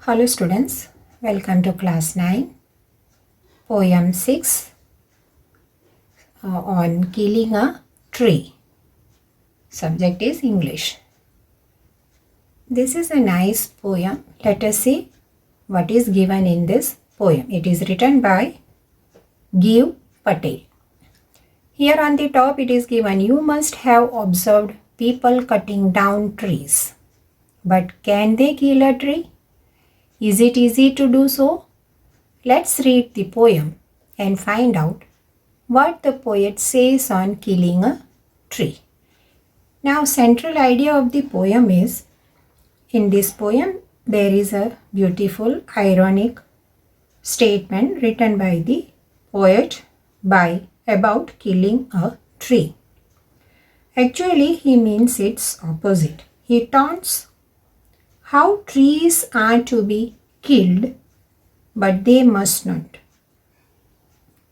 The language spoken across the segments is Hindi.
Hello students, welcome to class 9, poem 6 on killing a tree. Subject is English. This is a nice poem. Let us see what is given in this poem. It is written by Giv Patel. Here on the top it is given, you must have observed people cutting down trees. But can they kill a tree? Is it easy to do so? Let's read the poem and find out what the poet says on killing a tree. Now, central idea of the poem is, in this poem there is a beautiful ironic statement written by the poet about killing a tree. Actually, he means its opposite. He taunts how trees are to be killed, but they must not.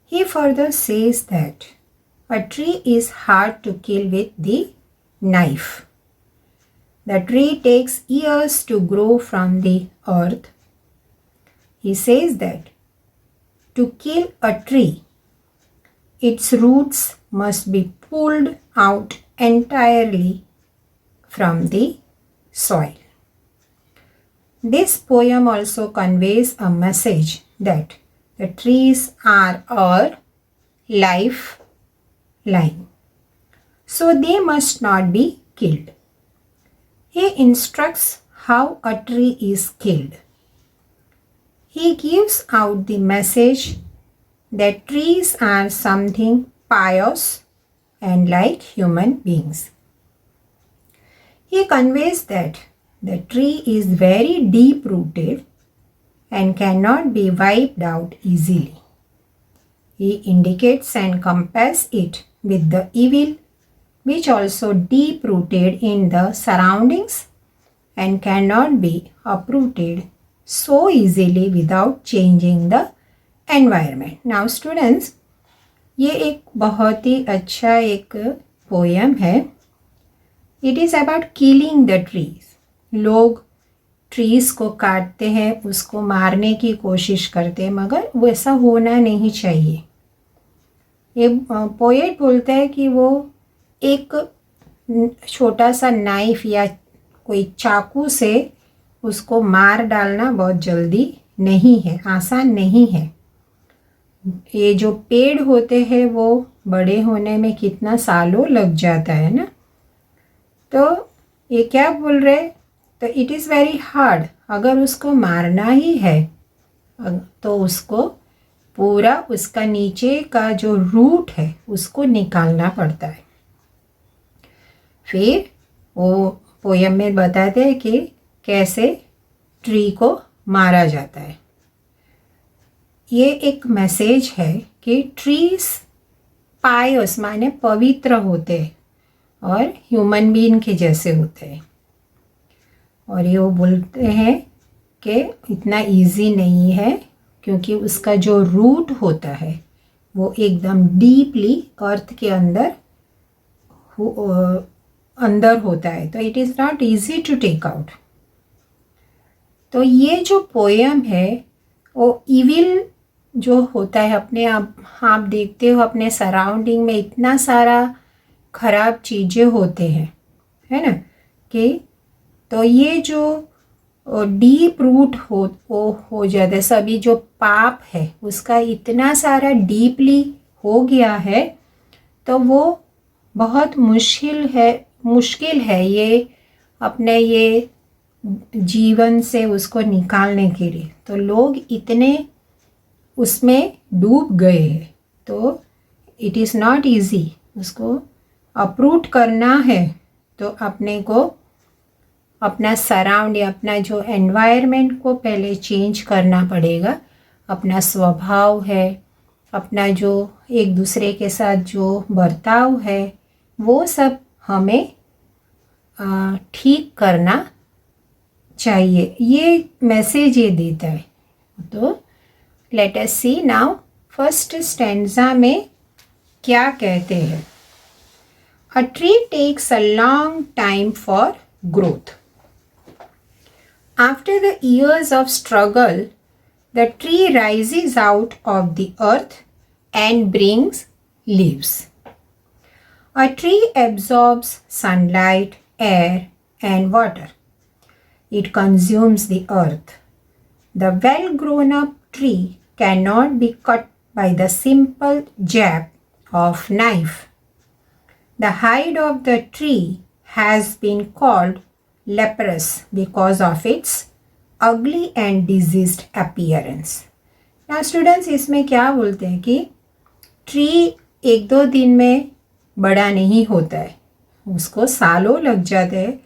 He further says that a tree is hard to kill with the knife. The tree takes years to grow from the earth. He says that to kill a tree, its roots must be pulled out entirely from the soil. This poem also conveys a message that the trees are our lifeline, so they must not be killed. He instructs how a tree is killed. He gives out the message that trees are something pious and like human beings. He conveys that the tree is very deep rooted and cannot be wiped out easily. He indicates and compares it with the evil, which also deep rooted in the surroundings and cannot be uprooted so easily without changing the environment. Now students, ये एक बहुत ही अच्छा एक पोयम है. It is about killing the trees. लोग ट्रीज को काटते हैं, उसको मारने की कोशिश करते हैं, मगर वैसा होना नहीं चाहिए. ये पोएट बोलता है कि वो एक छोटा सा नाइफ या कोई चाकू से उसको मार डालना बहुत जल्दी नहीं है, आसान नहीं है. ये जो पेड़ होते हैं वो बड़े होने में कितना सालों लग जाता है ना. तो ये क्या बोल रहे, तो इट इज़ वेरी हार्ड. अगर उसको मारना ही है तो उसको पूरा उसका नीचे का जो रूट है उसको निकालना पड़ता है. फिर वो पोयम में बताते हैं कि कैसे ट्री को मारा जाता है. ये एक मैसेज है कि ट्रीज पायस माने पवित्र होते हैं और ह्यूमन बीइंग के जैसे होते हैं. और ये वो बोलते हैं कि इतना इजी नहीं है क्योंकि उसका जो रूट होता है वो एकदम डीपली अर्थ के अंदर होता है. तो it is not easy to take out. तो ये जो पोयम है वो इविल जो होता है, अपने आप देखते हो अपने सराउंडिंग में इतना सारा खराब चीज़ें होते हैं, है ना, कि तो ये जो डीप रूट हो जाता है, सभी जो पाप है उसका इतना सारा डीपली हो गया है, तो वो बहुत मुश्किल है ये अपने ये जीवन से उसको निकालने के लिए. तो लोग इतने उसमें डूब गए हैं, तो इट इज़ नॉट इजी. उसको अप्रूट करना है तो अपने को अपना सराउंड या अपना जो एनवायरनमेंट को पहले चेंज करना पड़ेगा. अपना स्वभाव है, अपना जो एक दूसरे के साथ जो बर्ताव है वो सब हमें ठीक करना चाहिए. ये मैसेज ये देता है. तो let us see now first stanza में क्या कहते हैं. A tree takes a long time for growth. After the years of struggle, the tree rises out of the earth and brings leaves. A tree absorbs sunlight, air, and water. It consumes the earth. The well-grown up tree cannot be cut by the simple jab of knife. The hide of the tree has been called leprous because of its ugly and diseased appearance. Now students, इसमें क्या बोलते हैं कि ट्री एक दो दिन में बड़ा नहीं होता है, उसको सालों लग जाते हैं,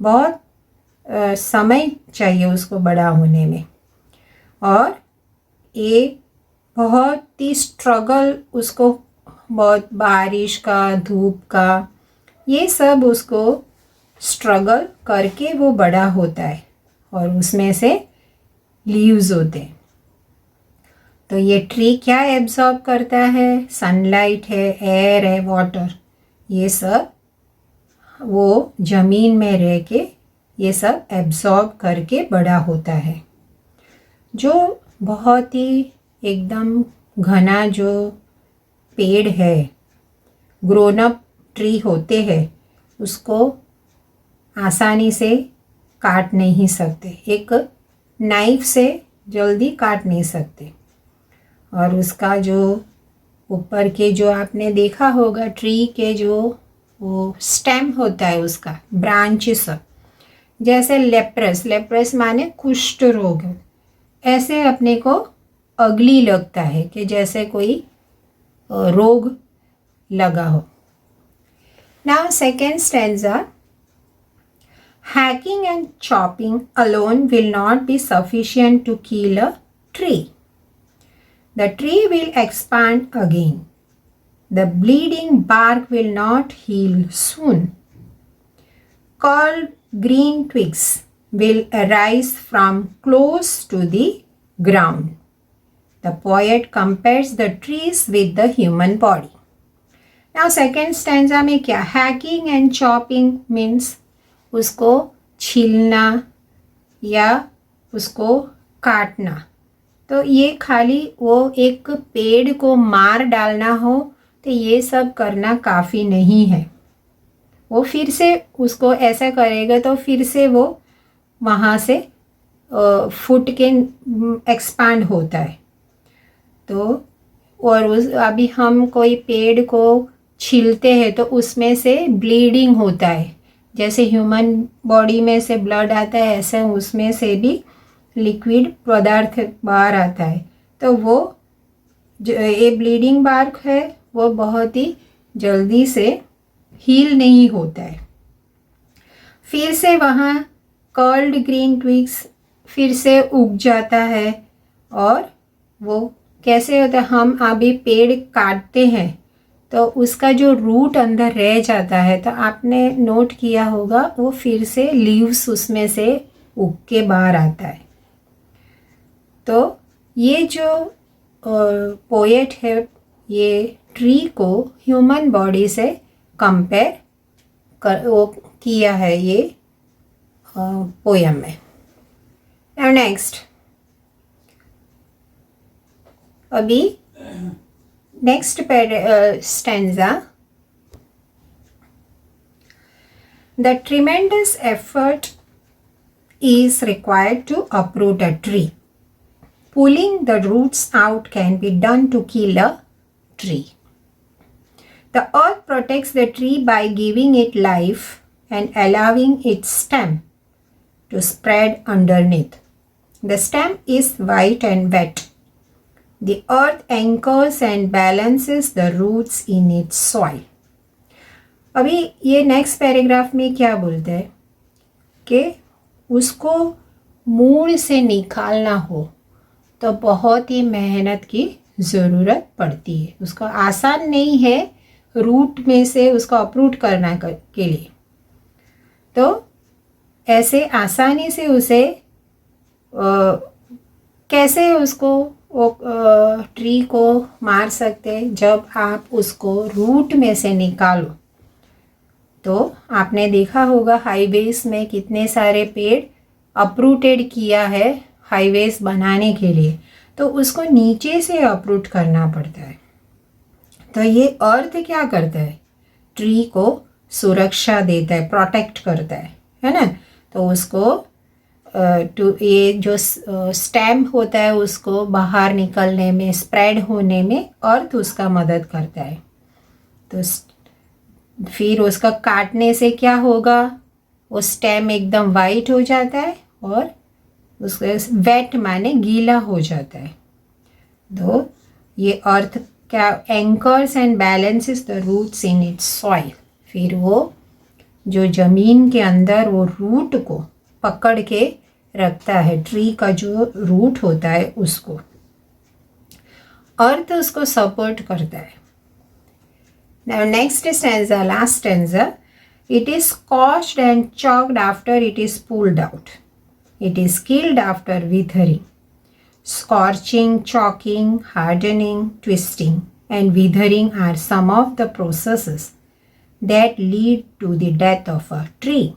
बहुत समय चाहिए उसको बड़ा होने में, और ये बहुत ही स्ट्रगल उसको, बहुत बारिश का, धूप का, ये सब उसको स्ट्रगल करके वो बड़ा होता है और उसमें से लीव्स होते हैं. तो ये ट्री क्या एब्जॉर्ब करता है? सनलाइट है, एयर है, वाटर, ये सब वो ज़मीन में रह के ये सब एब्जॉर्ब करके बड़ा होता है. जो बहुत ही एकदम घना जो पेड़ है, ग्रोन अप ट्री होते हैं, उसको आसानी से काट नहीं सकते, एक नाइफ से जल्दी काट नहीं सकते. और उसका जो ऊपर के जो आपने देखा होगा ट्री के जो वो स्टेम होता है, उसका ब्रांचेस, जैसे लेप्रस माने कुष्ठ रोग, ऐसे अपने को अगली लगता है कि जैसे कोई रोग लगा हो. Now second stanza. Hacking and chopping alone will not be sufficient to kill a tree. The tree will expand again. The bleeding bark will not heal soon. Curled green twigs will arise from close to the ground. The poet compares the trees with the human body. Now second stanza में क्या? Hacking and chopping means उसको छीलना या उसको काटना. तो ये खाली वो एक पेड़ को मार डालना हो तो ये सब करना काफ़ी नहीं है. वो फिर से उसको ऐसा करेगा तो फिर से वो वहाँ से फुट के एक्सपांड होता है. तो और उस अभी हम कोई पेड़ को छीलते हैं तो उसमें से ब्लीडिंग होता है. जैसे ह्यूमन बॉडी में से ब्लड आता है, ऐसे उसमें से भी लिक्विड पदार्थ बाहर आता है. तो वो जो ये ब्लीडिंग बार्क है वो बहुत ही जल्दी से हील नहीं होता है. फिर से वहाँ कर्ल्ड ग्रीन ट्विग्स फिर से उग जाता है. और वो कैसे होता है? हम अभी पेड़ काटते हैं तो उसका जो रूट अंदर रह जाता है, तो आपने नोट किया होगा वो फिर से लीव्स उसमें से उग के बाहर आता है. तो ये जो पोएट है ये ट्री को ह्यूमन बॉडी से कंपेयर वो किया है ये पोयम में. नाउ नेक्स्ट, अभी next stanza. The tremendous effort is required to uproot a tree. Pulling the roots out can be done to kill a tree. The earth protects the tree by giving it life and allowing its stem to spread underneath. The stem is white and wet. The earth anchors and balances the roots in its soil. अभी ये नेक्स्ट पैराग्राफ में क्या बोलते हैं कि उसको मूल से निकालना हो तो बहुत ही मेहनत की ज़रूरत पड़ती है. उसको आसान नहीं है रूट में से उसको अपरूट करना के लिए. तो ऐसे आसानी से उसे कैसे उसको वो ट्री को मार सकते हैं? जब आप उसको रूट में से निकालो तो आपने देखा होगा हाईवेज में कितने सारे पेड़ अपरूटेड किया है हाईवेज बनाने के लिए, तो उसको नीचे से अपरूट करना पड़ता है। तो ये अर्थ क्या करता है, ट्री को सुरक्षा देता है, प्रोटेक्ट करता है ना। तो उसको ये जो स्टेम होता है उसको बाहर निकलने में, स्प्रेड होने में अर्थ उसका मदद करता है। तो फिर उसका काटने से क्या होगा, वो स्टेम एकदम वाइट हो जाता है और उसका वेट माने गीला हो जाता है। तो ये अर्थ क्या anchors and balances the roots in its soil. फिर वो जो ज़मीन के अंदर वो रूट को पकड़ के रखता है, ट्री का जो रूट होता है उसको, अर्थ उसको सपोर्ट करता है। Now next stanza, last stanza. It is scorched and chalked after it is pulled out. It is killed after withering. Scorching, chalking, hardening, twisting, and withering are some of the processes that lead to the death of a tree.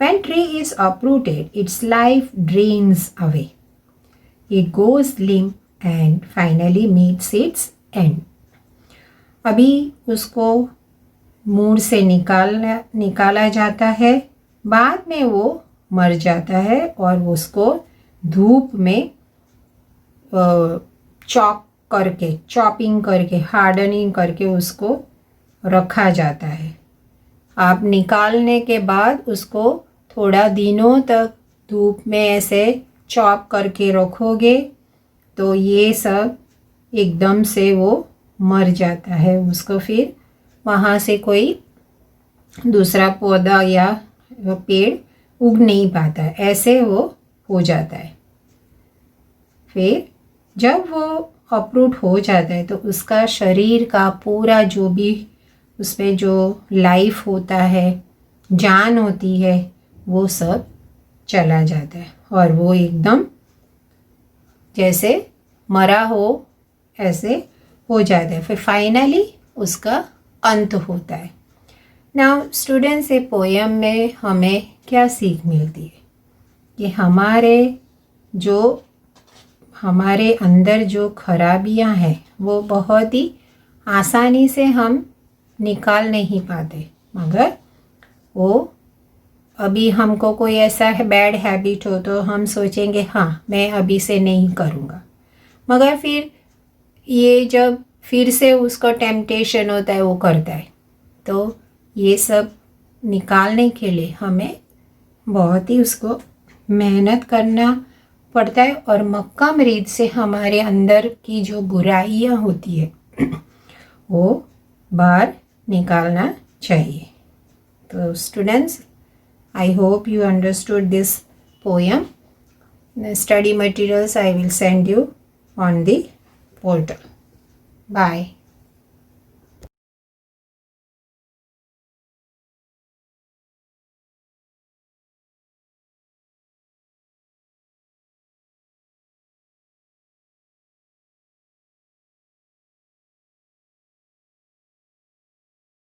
When tree is uprooted, its life drains away. It goes limp and finally meets its end. अभी उसको मूड से निकाला जाता है, बाद में वो मर जाता है और उसको धूप में चॉपिंग करके हार्डनिंग करके उसको रखा जाता है। आप निकालने के बाद उसको थोड़ा दिनों तक धूप में ऐसे चॉप करके रखोगे तो ये सब एकदम से वो मर जाता है, उसको फिर वहाँ से कोई दूसरा पौधा या पेड़ उग नहीं पाता है, ऐसे वो हो जाता है। फिर जब वो अपरूट हो जाता है तो उसका शरीर का पूरा जो भी उसमें जो लाइफ होता है, जान होती है, वो सब चला जाता है और वो एकदम जैसे मरा हो ऐसे हो जाता है। फिर फाइनली उसका अंत होता है। नाउ स्टूडेंट्स, ये पोएम में हमें क्या सीख मिलती है कि हमारे अंदर जो खराबियां हैं वो बहुत ही आसानी से हम निकाल नहीं पाते, मगर वो अभी हमको कोई ऐसा है बैड हैबिट हो तो हम सोचेंगे हाँ मैं अभी से नहीं करूँगा, मगर फिर ये जब फिर से उसको टेम्पटेशन होता है वो करता है। तो ये सब निकालने के लिए हमें बहुत ही उसको मेहनत करना पड़ता है और मक्का मरीद से हमारे अंदर की जो बुराइयां होती है वो बाहर निकालना चाहिए। तो students, I hope you understood this poem. The study materials I will send you on the portal. Bye.